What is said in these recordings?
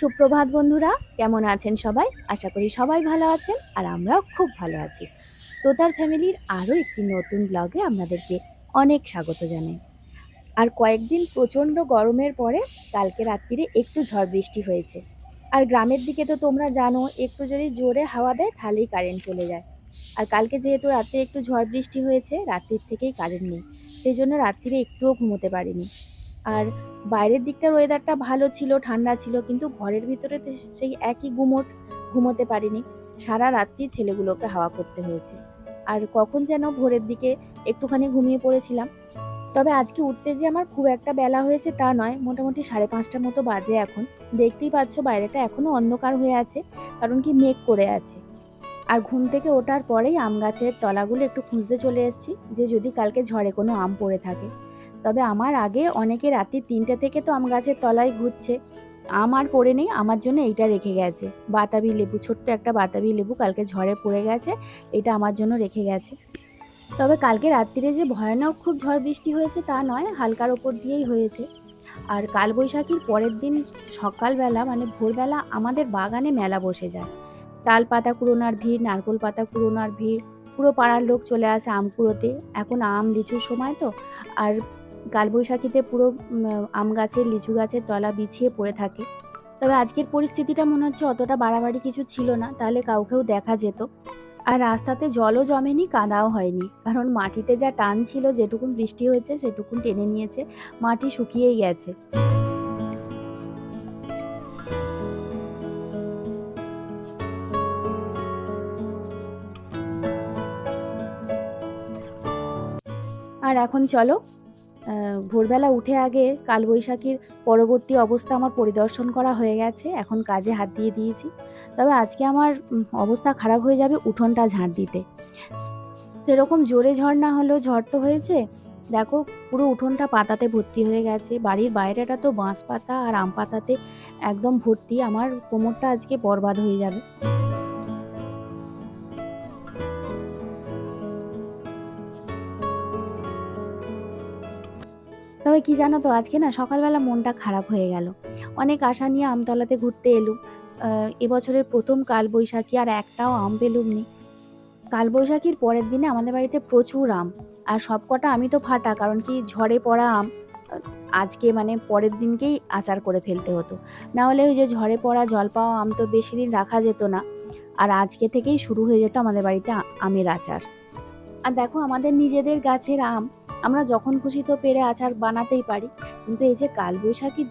সুপ্রভাত বন্ধুরা, কেমন আছেন সবাই? আশা করি সবাই ভালো আছেন আর আমরাও খুব ভালো আছি। তোতার ফ্যামিলির আরও একটি নতুন ব্লগে আপনাদেরকে অনেক স্বাগত জানাই। আর কয়েকদিন প্রচণ্ড গরমের পরে কালকে রাত্রিরে একটু ঝড় বৃষ্টি হয়েছে। আর গ্রামের দিকে তো তোমরা জানো, একটু যদি জোরে হাওয়া দেয় তাহলেই কারেন্ট চলে যায়। আর কালকে যেহেতু রাতে একটু ঝড় বৃষ্টি হয়েছে, রাত্রির থেকেই কারেন্ট নেই। সেই জন্য রাত্রিরে একটুও ঘুমোতে পারিনি। আর বাইরের দিকটার ওয়েদারটা ভালো ছিল, ঠান্ডা ছিল, কিন্তু ঘরের ভিতরে তো সেই একই গুমোট, ঘুমোতে পারিনি। সারা রাত্রি ছেলেগুলোকে হাওয়া করতে হয়েছে। আর কখন যেন ভোরের দিকে একটুখানি ঘুমিয়ে পড়েছিলাম। তবে আজকে উঠতে যে আমার খুব একটা বেলা হয়েছে তা নয়, মোটামুটি 5:30 মতো বাজে এখন। দেখতেই পাচ্ছ বাইরেটা এখনো অন্ধকার হয়ে আছে, কারণ কি মেঘ করে আছে। আর ঘুম থেকে ওঠার পরেই আম গাছের তলাগুলো একটু খুঁজতে চলে এসেছি, যে যদি কালকে ঝড়ে কোনো আম পড়ে থাকে। তবে আমার আগে অনেকে রাত্রি 3টে থেকে তো আম গাছের তলায় ঘুরছে। আম আর পড়ে নেই, আমার জন্য এইটা রেখে গেছে। বাতাবি লেবু, ছোট্ট একটা বাতাবি লেবু কালকে ঝড়ে পড়ে গেছে, এটা আমার জন্য রেখে গেছে। তবে কালকে রাত্রিরে যে ভয়ানক খুব ঝড় বৃষ্টি হয়েছে তা নয়, হালকার ওপর দিয়েই হয়েছে। আর কালবৈশাখীর পরের দিন সকালবেলা মানে ভোরবেলা আমাদের বাগানে মেলা বসে যায়। তাল পাতা কুড়োনার ভিড়, নারকোল পাতা কুড়োনার ভিড়, পুরো পাড়ার লোক চলে আসে আম কুড়োতে। এখন আম লিচুর সময় তো। আর কালবৈশাখীতে পুরো আম গাছের, লিচু গাছের তলা বিছিয়ে পড়ে থাকে। তবে আজকের পরিস্থিতিটা মনে হচ্ছে অতটা বাড়াবাড়ি কিছু ছিল না, তাহলে কাউকেও দেখা যেত। আর রাস্তাতে জলও জমেনি, কাদাও হয়নি, কারণ মাটিতে যা টান ছিল, যেটুকুন বৃষ্টি হয়েছে সেটুকুন টেনে নিয়েছে, মাটি শুকিয়েই গেছে। আর এখন চলো, ভোরবেলা উঠে আগে কালবৈশাখীর পরবর্তী অবস্থা আমার পরিদর্শন করা হয়ে গেছে, এখন কাজে হাত দিয়ে দিয়েছি। তবে আজকে আমার অবস্থা খারাপ হয়ে যাবে উঠোনটা ঝাঁট দিতে। সেরকম জোরে ঝড় না হলেও ঝড় তো হয়েছে। দেখো, পুরো উঠোনটা পাতাতে ভর্তি হয়ে গেছে। বাড়ির বাইরেটা তো বাঁশ পাতা আর আম পাতাতে একদম ভর্তি। আমার কোমরটা আজকে বরবাদ হয়ে যাবে। তবে কি জানো তো, আজকে না সকালবেলা মনটা খারাপ হয়ে গেল। অনেক আশা নিয়ে আমতলাতে ঘুরতে এলুম। এবছরের প্রথম কালবৈশাখী, আর একটাও আম পেলুমনি। কালবৈশাখীর পরের দিনে আমাদের বাড়িতে প্রচুর আম। আর সবকটা আমি তো ফাটা, কারণ কি ঝড়ে পড়া আম। আজকে মানে পরের দিনকেই আচার করে ফেলতে হতো। না হলে ওই যে ঝড়ে পড়া জল পাওয়া আম তো বেশি দিন রাখা যেত না। আর আজকে থেকেই শুরু হয়ে যেত আমাদের বাড়িতে আমের আচার। আর দেখো, আমাদের নিজেদের গাছের আম, আমরা যখন খুশি তো পেরে আচার বানাতেই পারি। কিন্তু এই যে কালবৈশাখীর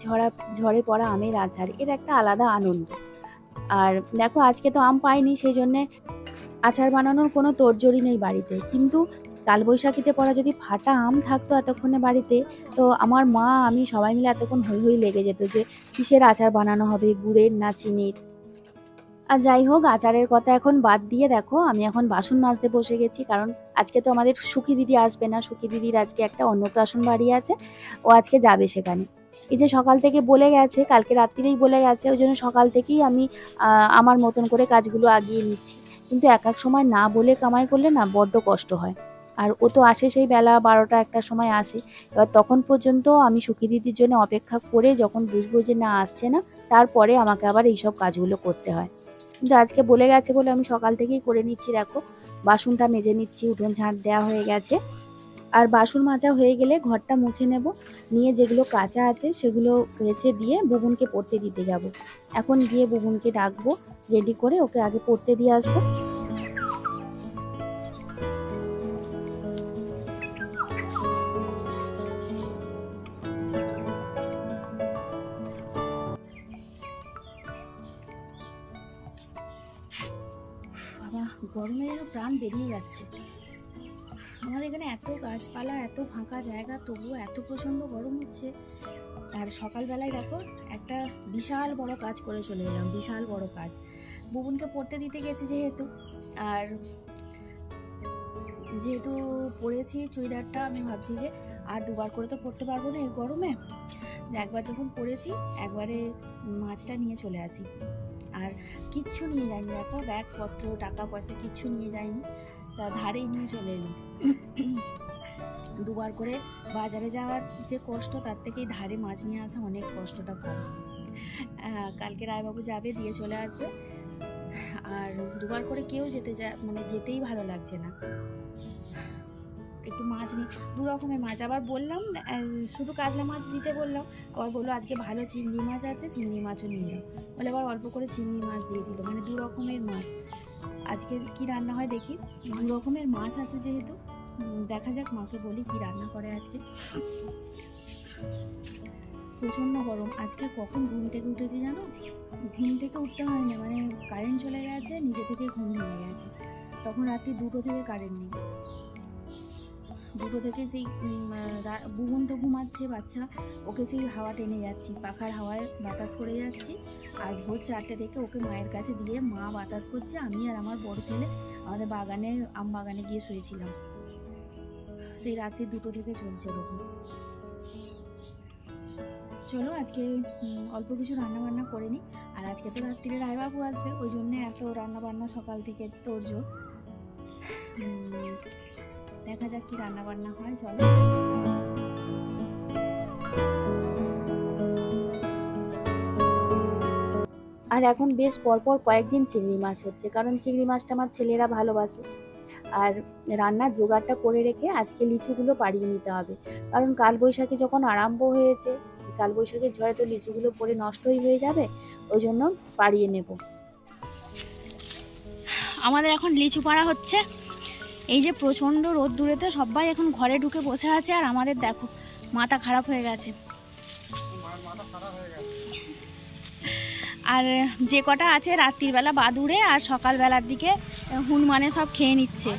ঝড়ে পড়া আমের আচার, এর একটা আলাদা আনন্দ। আর দেখো, আজকে তো আম পাইনি, সেই জন্যে আচার বানানোর কোনো তোড়জোড়ই নেই বাড়িতে। কিন্তু কালবৈশাখীতে পড়া যদি ফাটা আম থাকতো এতক্ষণে বাড়িতে, তো আমার মা, আমি সবাই মিলে এতক্ষণ হৈ হৈ লেগে যেত যে কিসের আচার বানানো হবে, গুড়ের না চিনির। আর যাই হোক, আচারের কথা এখন বাদ দিয়ে দেখো, আমি এখন বাসন মাজতে বসে গেছি, কারণ আজকে তো আমাদের সুখী দিদি আসবে না। সুখী দিদির আজকে একটা অন্নপ্রাশন বাড়ি আছে, ও আজকে যাবে সেখানে। এই যে সকাল থেকে বলে গেছে, কালকে রাত্রিরেই বলে গেছে, ওই জন্য সকাল থেকেই আমি আমার মতন করে কাজগুলো আগিয়ে নিচ্ছি। কিন্তু এক এক সময় না বলে কামাই করলে না বড্ড কষ্ট হয়। আর ও তো আসে সেই বেলা 12টা 1টার সময় আসে। এবার তখন পর্যন্ত আমি সুখী দিদির জন্য অপেক্ষা করে যখন বুঝবো যে না আসছে না, তারপরে আমাকে আবার এইসব কাজগুলো করতে হয়। কিন্তু আজকে বলে গেছে বলে আমি সকাল থেকেই করে নিচ্ছি। দেখো, বাসনটা মেজে নিচ্ছি, উঠোন ঝাঁট দেওয়া হয়ে গেছে। আর বাসন মাজা হয়ে গেলে ঘরটা মুছে নেব, নিয়ে যেগুলো কাঁচা আছে সেগুলো কেচে দিয়ে বুবুনকে পড়তে দিতে যাব। এখন গিয়ে বুবুনকে ডাকবো, রেডি করে ওকে আগে পড়তে দিয়ে আসবো। বাবা, গরমে যেন প্রাণ বেরিয়ে যাচ্ছে। আমাদের এখানে এত গাছপালা, এত ফাঁকা জায়গা, তবুও এত প্রচণ্ড গরম হচ্ছে। আর সকালবেলায় দেখো, একটা বিশাল বড় কাজ করে চলে এলাম, বিশাল বড় কাজ। বুবুনকে পড়তে দিতে গেছি যেহেতু, আর যেহেতু পরেছি চুড়িদারটা, আমি ভাবছি যে আর দুবার করে তো পরতে পারবো না এই গরমে। একবার যখন পরেছি, একবারে মাছটা নিয়ে চলে আসি। আর কিচ্ছু নিয়ে যাইনি, দেখো ব্যাগপত্র, টাকা পয়সা কিচ্ছু নিয়ে যাইনি, তা ধারেই নিয়ে চলে এলাম। দুবার করে বাজারে যাওয়ার যে কষ্ট, তার থেকেই ধারে মাছ নিয়ে আসা অনেক কষ্টটা কম। কালকে রায়বাবু যাবে, দিয়ে চলে আসবে। আর দুবার করে কেউ যেতেই ভালো লাগছে না। একটু মাছ নিই, 2 রকমের মাছ। আবার বললাম শুধু কাতলা মাছ দিতে বললাম, আবার বললো আজকে ভালো চিংড়ি মাছ আছে, চিংড়ি মাছও নিয়ে নাও বলে, আবার অল্প করে চিংড়ি মাছ দিয়ে দিল। মানে 2 রকমের মাছ। আজকে কি রান্না হয় দেখি। 2 রকমের মাছ আছে যেহেতু, দেখা যাক, মাকে বলি কি রান্না করে আজকে। প্রচণ্ড গরম। আজকে কখন ঘুম থেকে উঠেছি জানো? ঘুম থেকে উঠতে হয় না, মানে কারেন্ট চলে গেছে, নিজে থেকে ঘুম ভেঙে গেছে। তখন রাত্রি 2টো থেকে কারেন্ট নেই। 2টো থেকে সেই বুবন তো ঘুমাচ্ছে বাচ্চা, ওকে সেই হাওয়া টেনে যাচ্ছি, পাখার হাওয়ায় বাতাস করে যাচ্ছি। আর ভোর 4টে থেকে ওকে মায়ের কাছে দিয়ে মা বাতাস করছে, আমি আর আমার বড় ছেলে আমাদের আম বাগানে গিয়ে শুয়েছিলাম। সেই রাত্রি 2টো থেকে চলছে এরকম। চলো আজকে অল্প কিছু রান্না বান্না করে নিই। আর আজকে তো রাত্রিরে রায়বাবু আসবে, ওই জন্য এত রান্না বান্না সকাল থেকে তোড়জোড়। দেখা যাক কি রান্না বান্না হয়। চলো। আর এখন বেশ পরপর কয়েকদিন চিংড়ি মাছ হচ্ছে, কারণ চিংড়ি মাছটা আমার ছেলেরা ভালোবাসে। আর রান্নার জোগাড়টা করে রেখে আজকে লিচুগুলো পাড়িয়ে নিতে হবে, কারণ কালবৈশাখী যখন আরম্ভ হয়েছে, কালবৈশাখীর ঝড়ে তো লিচুগুলো পড়ে নষ্টই হয়ে যাবে, ওই জন্য পাড়িয়ে নেব। আমাদের এখন লিচু পাড়া হচ্ছে। এই যে প্রচণ্ড রোদ্দুরেতে সবাই এখন ঘরে ঢুকে বসে আছে, আর আমাদের দেখো মাথা খারাপ হয়ে গেছে। আর যে কটা আছে রাত্রিবেলা বাদুড়ে, আর সকালবেলার দিকে হনুমানে সব খেয়ে নিচ্ছে।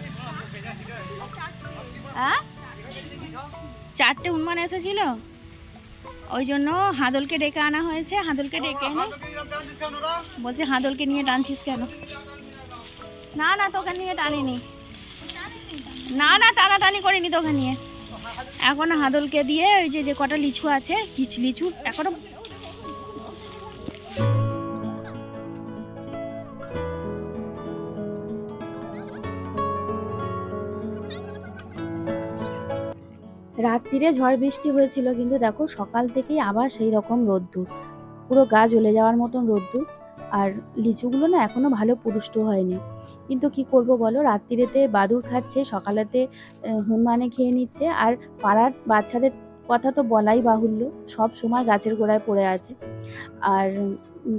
4টে হনুমান এসেছিল, ওই জন্য হাদলকে ডেকে আনা হয়েছে। হাদলকে ডেকে এনে বলছে, হাদলকে নিয়ে টানছিস কেন? না না, তোকে নিয়ে টানিনি, না না, টানাটানি করিনি তোকে নিয়ে। এখন হাদলকে দিয়ে ওই যে কটা লিচু আছে, কিছু লিচু এখনো রাত্রিরে ঝড় বৃষ্টি হয়েছিল, কিন্তু দেখো সকাল থেকেই আবার সেই রকম রোদ্দুর, পুরো গা জ্বলে যাওয়ার মতন রোদ্দুর। আর লিচুগুলো না এখনো ভালো পুষ্ট হয়নি, কিন্তু কি করব বলো, রাত্রিরেতে বাদুড় খাচ্ছে, সকালেতে হনুমানে খেয়ে নিচ্ছে। আর পাড়ার বাচ্চাদের কথা তো বলাই বাহুল্য, সব সময় গাছের গোড়ায় পড়ে আছে। আর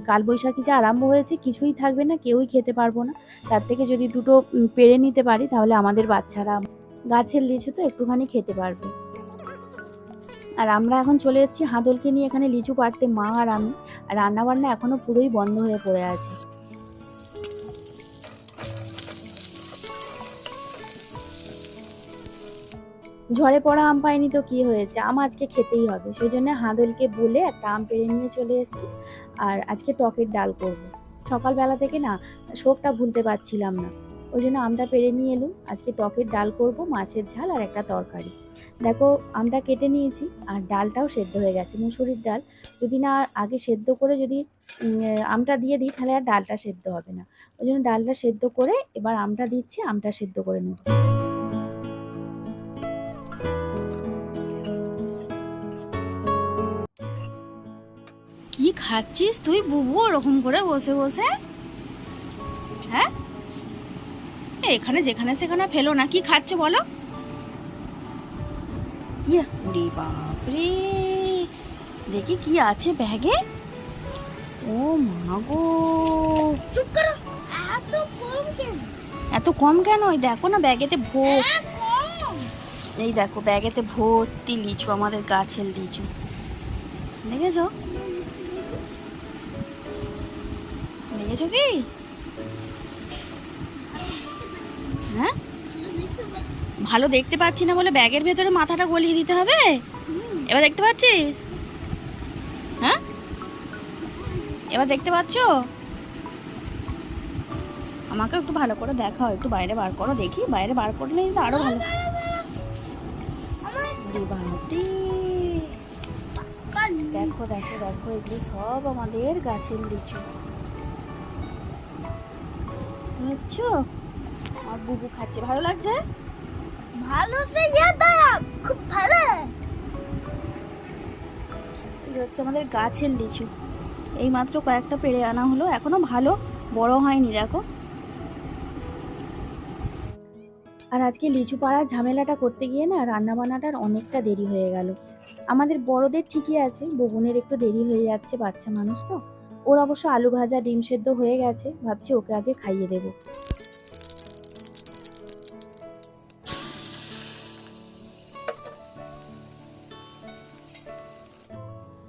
কালবৈশাখী যে আরম্ভ হয়েছে, কিছুই থাকবে না, কেউই খেতে পারবো না। তার থেকে যদি 2টো পেড়ে নিতে পারি, তাহলে আমাদের বাচ্চারা গাছের লিচু তো একটুখানি খেতে পারবে। আর আমরা এখন চলে এসেছি হাদলকে নিয়ে এখানে লিচু পাড়তে, মা আর আমি। আর রান্নাবান্না এখনো পুরোই বন্ধ হয়ে পড়ে আছে। ঝড়ে পড়া আম পাইনি তো কি হয়েছে, আম আজকে খেতেই হবে, সেই জন্য হাদলকে বলে একটা আম পেড়ে নিয়ে চলে এসেছি। আর আজকে টকের ডাল করব। সকালবেলা থেকে না শোকটা ভুলতে পারছিলাম না, ওই জন্য আমটা পেড়ে নিয়ে এলুম। আজকে টকের ডাল করব, মাছের ঝাল আর একটা তরকারি। দেখো আমটা কেটে নিয়েছি, আর ডালটাও সেদ্ধ হয়ে গেছে, মুসুরির ডাল। যদি না আগে সেদ্ধ করে যদি আমটা দিয়ে দিই, তাহলে আর ডালটা সেদ্ধ হবে না। ওই জন্য ডালটা সেদ্ধ করে এবার আমটা দিচ্ছি, আমটা সেদ্ধ করে নেব। কি খাচ্ছিস তুই বুবু ওরকম করে বসে বসে? হ্যাঁ, এখানে যেখানে সেখানে ফেলো না। কি খাচ্ছ বলো? কি? ওরে বাপরে, দেখি কি আছে ব্যাগে। ও মা গো, চুপ করো, এত কম কেন? এত কম কেন? ওই দেখো না ব্যাগেতে এই দেখো ব্যাগেতে ভর্তি লিচু, আমাদের গাছের লিচু, দেখেছো? দেখেছো কি? হ্যাঁ, ভালো দেখতে পাচ্ছি না বলে ব্যাগের ভেতরে মাথাটা গলিয়ে দিতে হবে। এবার দেখতে পাচ্ছিস? হ্যাঁ, এবার দেখতে পাচ্ছ? আমাকে একটু ভালো করে দেখাও, একটু বাইরে বার করো দেখি, বাইরে বার করলে আরো ভালো। দেখো দেখো দেখো, এগুলো সব আমাদের গাছের লিচু, বুঝছো? আর বুবু খাচ্ছে, ভালো লাগছে? ভালো সে খুব ভালো। এটা হচ্ছে আমাদের গাছের লিচু, এই মাত্র কয়েকটা পেড়ে আনা হলো, এখনো ভালো বড় হয়নি দেখো। আর আজকে লিচু পাড়ার ঝামেলাটা করতে গিয়ে না রান্নাবান্নাটার অনেকটা দেরি হয়ে গেল। আমাদের বড়দের ঠিকই আছে, ববুনের একটু দেরি হয়ে যাচ্ছে, বাচ্চা মানুষ তো। ওর অবশ্য আলু ভাজা ডিম সেদ্ধ হয়ে গেছে, ভাবছি ওকে আগে খাইয়ে দেবো।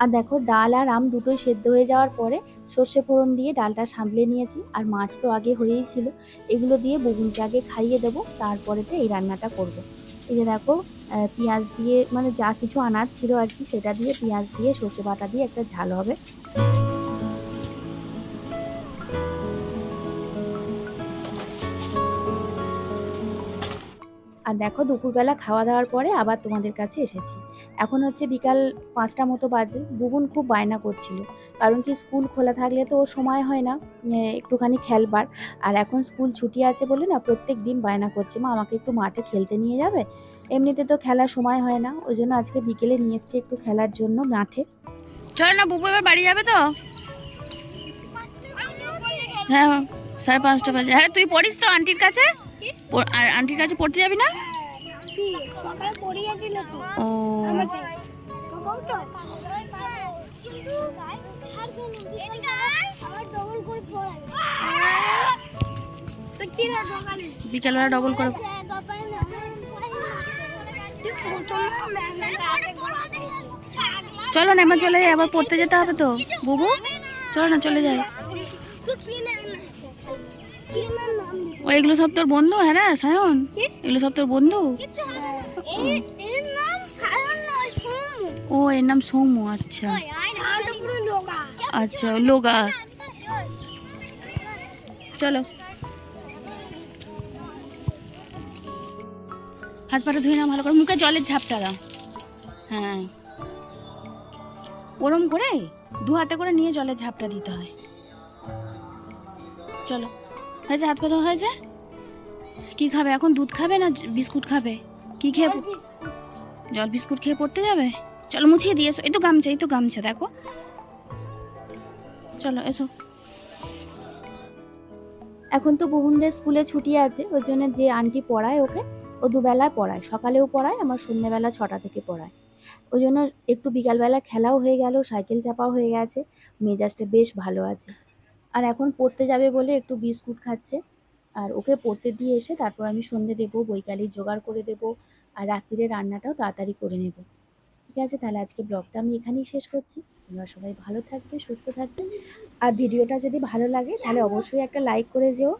আর দেখো ডাল আর আম দুটোই সেদ্ধ হয়ে যাওয়ার পরে সর্ষে ফোড়ন দিয়ে ডালটা সাঁতলে নিয়েছি, আর মাছ তো আগে হয়েই ছিল। এগুলো দিয়ে ববুনকে আগে খাইয়ে দেবো, তারপরেতে এই রান্নাটা করব। এই যে দেখো পেঁয়াজ দিয়ে মানে যা কিছু আনাজ ছিল আর কি সেটা দিয়ে পেঁয়াজ দিয়ে সর্ষে বাটা দিয়ে একটা ঝাল হবে। আর দেখো দুপুরবেলা খাওয়া দাওয়ার পরে আবার তোমাদের কাছে এসেছি। এখন হচ্ছে বিকাল 5টা মতো বাজে। বুবুন খুব বায়না করছিল, কারণ কি স্কুল খোলা থাকলে তো ওর সময় হয় না একটুখানি খেলবার। আর এখন স্কুল ছুটি আছে বলে না প্রত্যেক দিন বায়না করছে, মা আমাকে একটু মাঠে খেলতে নিয়ে যাবে। এমনিতে তো খেলার সময় হয় না, ওই জন্য আজকে বিকেলে নিয়ে এসেছি একটু খেলার জন্য মাঠে। চলো না, বুবু এবার বাড়ি যাবে তো? হ্যাঁ, 5:30 বাজে। হ্যাঁ তুই পড়িস তো আন্টির কাছে? আর আন্টির কাছে পড়তে যাবি না? ও বিকেলবেলা ডবল করে। চলো না এবার চলে যাই, আবার পড়তে যেতে হবে তো বুবু। চলো না চলে যাই। ও এগুলো সব তোর বন্ধু? হ্যাঁ রে সায়ন, এগুলো সব তোর বন্ধু? ও এর নাম সৌম্য। আচ্ছা আচ্ছা, লোগা। চলো হাত পাটা ধুয়ে নাও ভালো করে, মুখে জলের ঝাপটা দাও। হ্যাঁ ওরম করে 2 হাতে করে নিয়ে জলের ঝাপটা দিতে হয়। চলো হয়েছে, হাত পা ধোয়া হয়েছে। কি খাবে এখন, দুধ খাবে না বিস্কুট খাবে? কি খেয়ে জল বিস্কুট খেয়ে পড়তে যাবে? চলো মুছিয়ে দিয়ে এসো। এই তো গামছা, এই তো গামছা দেখো। চলো এসো। এখন তো বুবুনদের স্কুলে ছুটি আছে, ওই জন্য যে আন্টি পড়ায় ওকে, ও দুবেলায় পড়ায়, সকালেও পড়ায়, আমার সন্ধ্যেবেলা 6টা থেকে পড়ায়। ওই জন্য একটু বিকালবেলা খেলাও হয়ে গেল, সাইকেল চাপাও হয়ে গেছে, মেজাজটা বেশ ভালো আছে। আর এখন পড়তে যাবে বলে একটু বিস্কুট খাচ্ছে। আর ওকে পড়তে দিয়ে এসে তারপর আমি সন্ধে দেবো, বৈকালির জোগাড় করে দেবো, আর রাত্রিরে রান্নাটাও তাড়াতাড়ি করে নেব। ঠিক আছে, তাহলে আজকে ব্লগটা আমি এখানেই শেষ করছি। তোমরা সবাই ভালো থাকবে, সুস্থ থাকবে। আর ভিডিওটা যদি ভালো লাগে তাহলে অবশ্যই একটা লাইক করে যেও।